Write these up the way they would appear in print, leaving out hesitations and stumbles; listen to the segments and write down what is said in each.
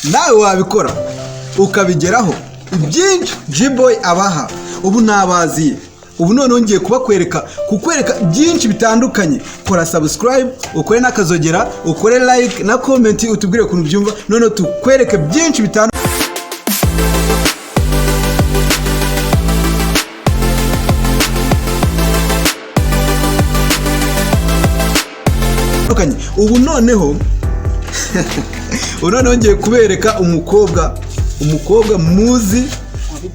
nawe wabikora ukabigeraho ibyinshi G-boy abaha ubu nabaziye ubu none ngiye kukwereka byinshi bitandukanye. Kora subscribe, ukore nakazogera, ukore like na comment, utubwire ukuntu byumva, none tukwereke byinshi bitandukanye. Ubu noneho ngiye kubereka umukobwa muzi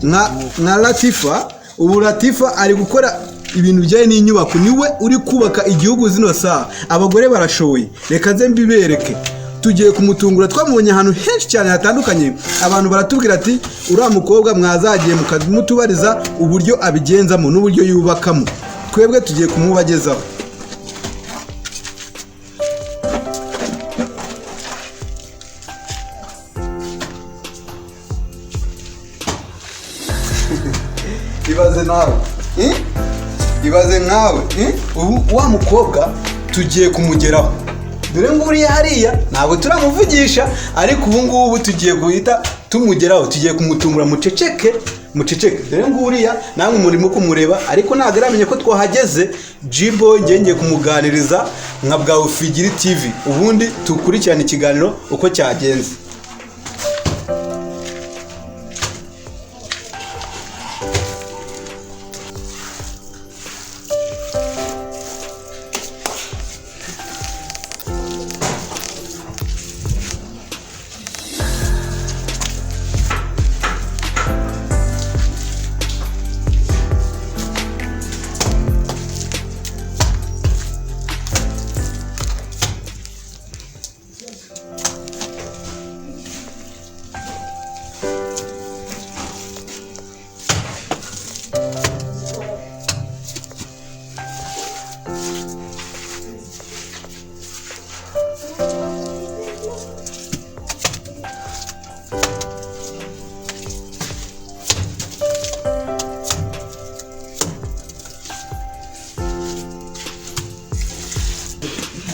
nka Latifa. Ubu Latifa ari gukora ibintu bijyanye n'inyubako, niwe uri kubaka igihugu zino saha. Abagore barashoboye, reka nze mbibereke. Tugiye kumutungura, twamubonye ahantu henshi cyane hatandukanye. Abantu baratubwira ati uriya mukobwa mwazagiye mukadumutubariza uburyo abigenzamo n'uburyo yubakamo. Twebwe tugiye kumubagezaho. Ibaze nawe ubu wa mukobwa tugiye kumugeraho. Dore ngo uriya hariya ntabwo turamuvugisha, ariko ubu ngubu tugiye guhita tumugeraho. Tugiye kumutungura, muceceke. Dore ngo uriya namwe murimo kumureba, ariko ntabwo aramenye ko twahageze. G-boy ngiye kumuganiriza nka Bwawufigiri TV, ubundi tukurikirana ikiganiro uko cyagenze.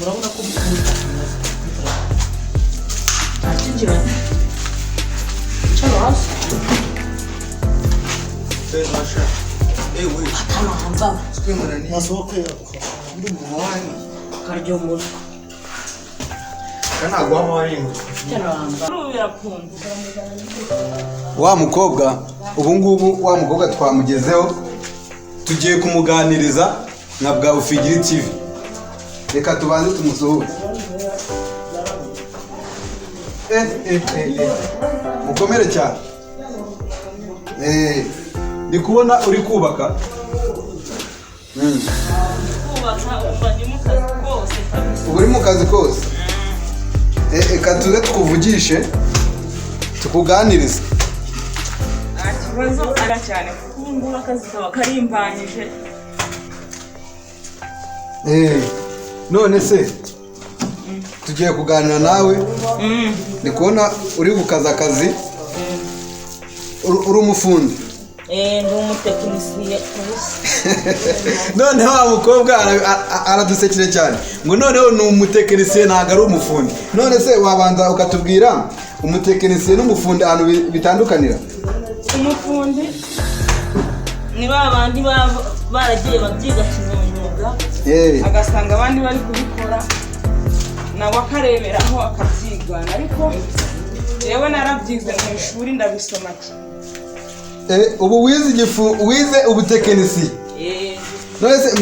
Urabona ko mukunda akinjira cyangwa hasi Masha we atamamba twimurani nasohoke ndi muwani karyo muri kana gwamwari cyaramba rubirakunda. wa mukobwa ubu ngubu wa mukobwa twamugezeho, tugiye kumuganiriza na Bwawufigiri TV. Reka tubanze tumusuhuze. Mukomere cyane. Ndi kubona uri kubaka. Uri mu kazi kose. Reka tuze tukuvugishe tukuganirize. Ikibazo ara cyane kuko ubu akazi kaba karimbanyije. None se tugiye kuganira nawe. Ndi kubona uri gukaza akazi. Uri umufundi. Ndi umutekinisiye. None wa mukobwa aradusekere cyane ngo noneho ni umutekinisiye ntabwo ari umufundi. None se wabanza ukatubwira umutekinisiye n'umufundi ahantu bitandukanira? Umufundi ni babandi baragiye babyiga kinyamwuga, agasanga abandi bari kubikora nawe akareberaho akabyigana, ariko yewe narabyize mu ishuri ndabisoma. Ubu wize ubutekinisiye. None se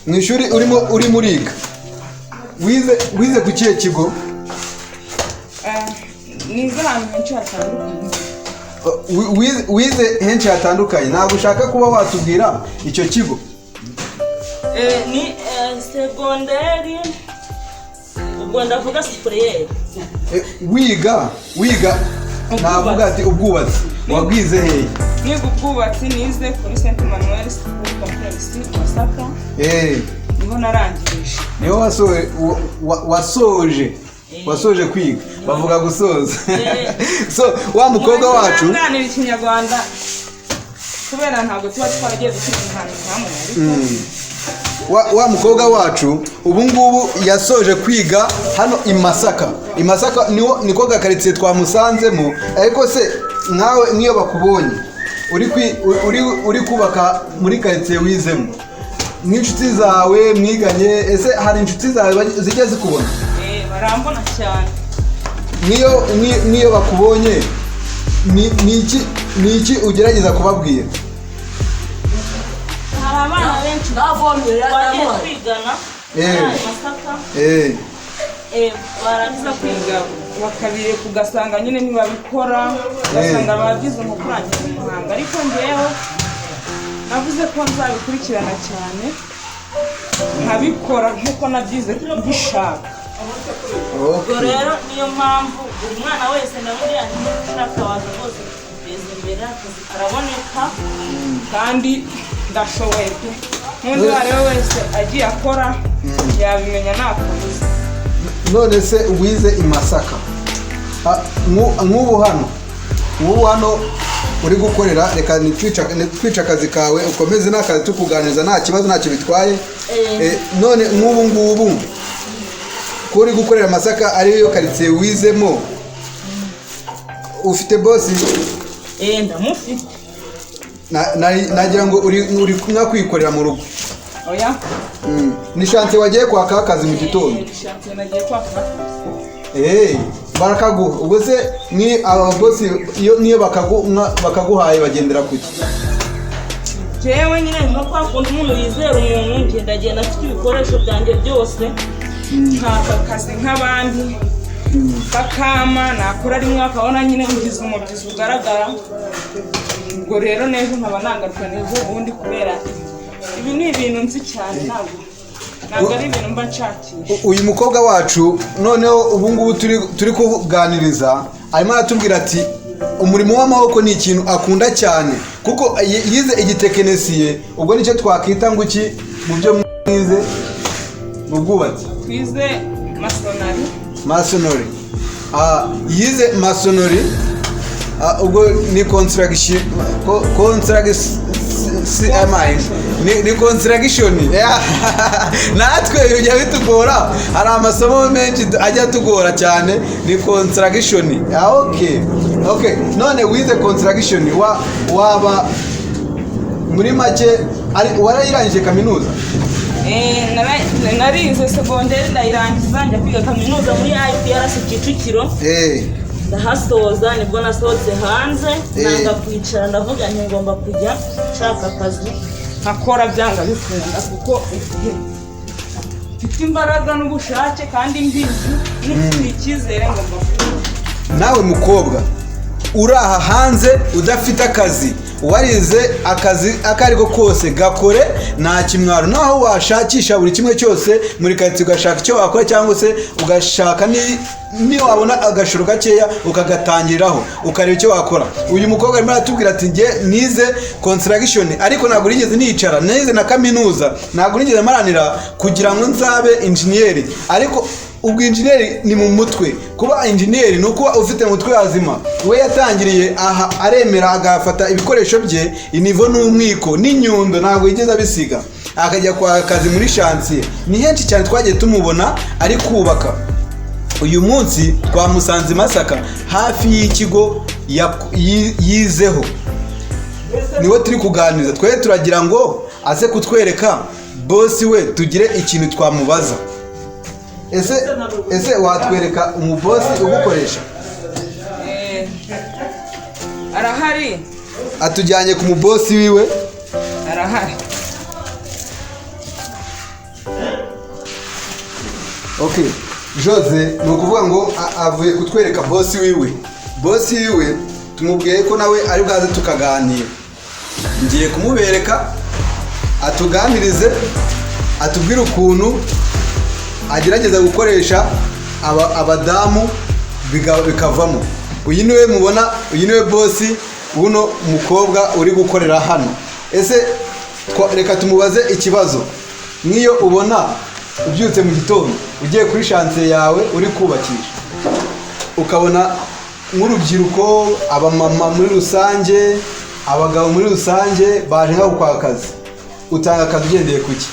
mu ishuri uri muriga wize ku kihe kigo? Nize ahantu henshi hatandukanye. Wize henshi hatandukanye, ntabwo ushaka kuba watubwira icyo kigo? Ni segonderi, ubwo ndavuga superiere. Wiga navuga ati ubwubatsi wabwize hehe? Niga ubwubatsi nize kuri Saint Emmanuel School Complex Masaka. Niho narangirije. Niho wasoje kwiga, bavuga gusoza. So wa mukobwa wacu nganira ikinyarwanda kubera ntabwo tuba twaragiye gukira ahantu hamwe, ariko wa mukobwa wacu ubu ngubu yasoje kwiga hano i Masaka. I Masaka niko gakaritsiye twamusanzemo, ariko se nkawe niyo bakubonye uri kubaka muri karitsiye wizemo, nk'inshuti zawe mwiganye, ese hari inshuti zawe zijya zikubona? Barambona cyane. Niyo bakubonye ni iki ugerageza kubabwira? Hari abana benshi bagiye kwigana Masaka, barangiza kwiga bakabire kugasanga nyine ntibabikora, ugasanga babigize nko kurangiza umuhanga, ariko njyewe navuze ko nzabikurikirana cyane nkabikora nk'uko nabyize mbishaka. Ubwo rero niyo mpamvu buri mwana wese ndamubwira nti ushaka waza rwose kugeza imbere, akazi karaboneka kandi ndashoboye pe, n'undi uwo ari we wese agiye akora yabimenya nta kabuza. None se wize i Masaka, nk'ubu hano uri gukorera, reka nitwica akazi kawe ukomeze n'akazi tukuganiriza nta kibazo ntacyo bitwaye. None nk'ubu ngubu ko uri gukorera Masaka ariyo karitsiye wizemo, ufite bosi? Ndamufite. Nagira ngo uri kwikorera mu rugo. Oya. Ni shanse wagiye kwaka akazi mu gitondo? Ni shanse nagiye kwaka akazi. Barakaguha. Ubwo se ni ababosi niyo bakaguhaye bagendera kuki? Jewe nyine nko kwakunda umuntu yizera umuntu, ndagenda afite ibikoresho byanjye byose nkaka akazi nk'abandi bakama, nakora rimwe akabona nyine ngize umubyizi ugaragara. Ubwo rero nejo nkaba nangaruka nejo ubundi, kubera ibi ni ibintu nzi cyane, ntabwo ari ibintu mba nshakisha. Uyu mukobwa wacu noneho ubu ngubu turi kuganiriza arimo aratubwira ati umurimo w'amaboko ni ikintu akunda cyane, kuko yize igitekinisiye. Ubwo nicyo twakwita ngo iki mu byo mwize? Mu bwubatsi twize masonori. Yize masonori. Ubwo ni construction natwe bijya bitugora, hari amasomo menshi ajya tugora cyane, ni construction. Okay, none wize construction, waba muri make warayirangije kaminuza? Narize segonderi ndayirangiza, njya kwiga kaminuza muri IPRC Kicukiro. Ndahasoza nibwo nasohotse hanze, nanga kwicara ndavuga nti ngomba kujya nshaka akazi nkakora byanga bikunda, kuko mfite imbaraga n'ubushake kandi mbizi n'ifite icyizere ngomba kujya. Nawe mukobwa uraha hanze udafite akazi, warize akazi akariko kose gakore, nta kimwaro. Naho washakisha buri kimwe cyose muri karitsiye ugashaka icyo wakora, cyangwa se ugashaka niyo wabona agashoro gakeya ukagatangiriraho ukareba icyo wakora. Uyu mukobwa arimo aratubwira ati njye nize construction, ariko ntabwo nigeze nicara, nize na kaminuza, ntabwo nigeze maranira kugira ngo nzabe engineer. Ariko ubwo engineer ni mu mutwe. Kuba engineer ni ukuba ufite mu mutwe hazima. We yatangiriye aha aremera agafata ibikoresho bye, inivo n'umwiko n'inyundo, ntabwo yigeze abisiga, akajya kwa akazi muri chantier. Ni henshi cyane twagiye tumubona ari kubaka. Uyu munsi twamusanze Masaka hafi y'ikigo yizeho, niwe turi kuganiriza. Twe turagira ngo aze kutwereka bosi we, tugire ikintu twamubaza. Ese watwereka umubosi ugukoresha? Arahari. Atujyanye ku mubosi wiwe. Arahari. Okay, Jose ni ukuvuga ngo avuye kutwereka bosi wiwe. Bosi wiwe tumubwiye ko nawe ari bwaze tukaganira. Ngiye kumubereka atuganirize, atubwire ukuntu agerageza gukoresha abadamu bikavamo. Uyu niwe mubona, uyu niwe bosi uno mukobwa uri gukorera hano. Ese reka tumubaze ikibazo. Niyo ubona ubyutse mu gitondo ugiye kuri chantier yawe uri kubakisha, ukabona nk'urubyiruko, abamama muri rusange, abagabo muri rusange baje nko kwa kazi, utanga akazi ugendeye kuki?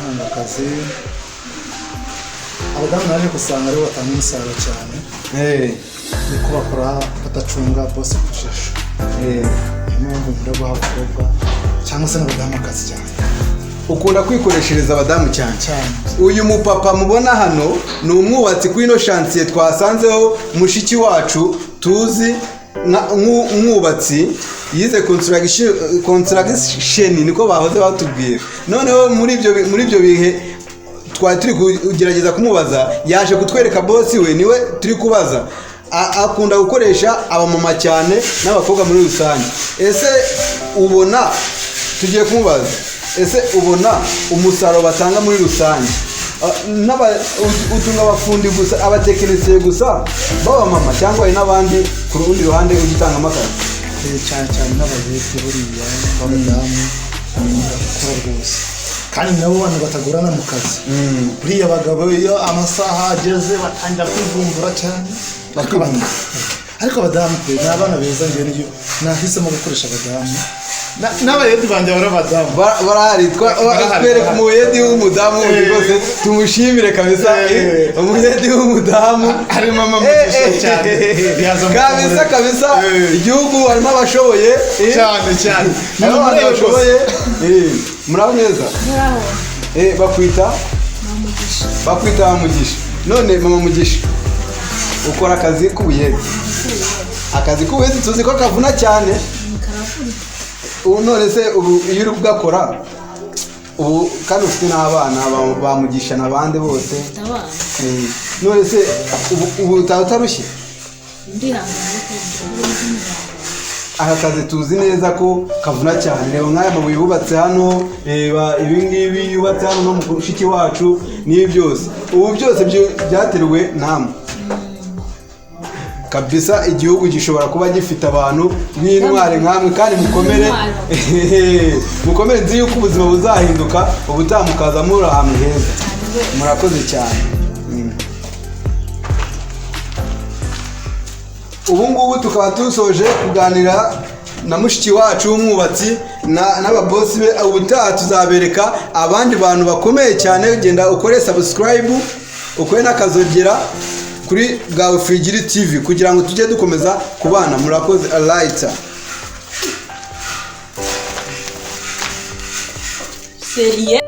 nkunda akazi abadamu naje gusanga aribo batanga umusaruro cyane niko bakora batacunga bose kushesha niyo mpamvu nkunda guha abakobwa cyangwa se n'abadamu akazi cyane. Ukunda kwikoreshereza abadamu cyane cyane. Uyu mupapa mubona hano ni umwubatsi kuri ino chantier twasanzeho mushiki wacu tuzi umwubatsi yize construction niko bahoze batubwira. Noneho muri ibyo bihe twari turi kugerageza kumubaza yaje kutwereka boss we niwe turi kubaza. Akunda gukoresha abamama cyane n'abakobwa muri rusange. Ese ubona tugiye kumubaza ese ubona umusaruro batanga muri rusange utunga abafundi gusa abatekinisiye gusa baba mama cyangwa ari n'abandi ku rundi ruhande ugitanga amakara cyane cyane n'abayete buriya abadamu bakora rwose kandi nabo bantu batagorana mu kazi buriya abagabo iyo amasaha ageze batangira kwivumbura cyane bakabana ariko abadamu pe ni abana beza njye nahisemo gukoresha abadamu n'abayedi banjye barabadamu barahari twereka umuyedi w'umudamu rwose tumushimire kabisa umuyedi w'umudamu ari mama mugisha cyane kabisa igihugu harimo abashoboye cyane harimo abantu bashoboye muraho neza bakwita Mugisha none mama Mugisha ukora akazi k'ubuyedi tuzi ko kavuna cyane none se ubu iyo uri kugakora ubu kandi ufite n'abana bamugisha n'abandi bose none se ubu utarushye aka kazi tuzi neza ko kavuna cyane reba nk'aya mabuye yubatse hano reba ibingibi yubatse hano no mu mushiki wacu n'ibi byose ubu byose byateruwe namwe kabisa. Igihugu gishobora kuba gifite abantu b'intwari nkamwe kandi mukomere nzi yuko ubuzima buzahinduka ubutaha mukaza muri ahantu heza. Murakoze cyane. Ubu ngubu tukaba dusoje kuganira na mushiki wacu w'umwubatsi n'ababosi be. Ubutaha tuzabereka abandi bantu bakomeye cyane. Genda ukore subscribe ukore nakazogera kuri bwawe Frigiri TV kugira ngo tujye dukomeza kubana. Murakoze. Alaita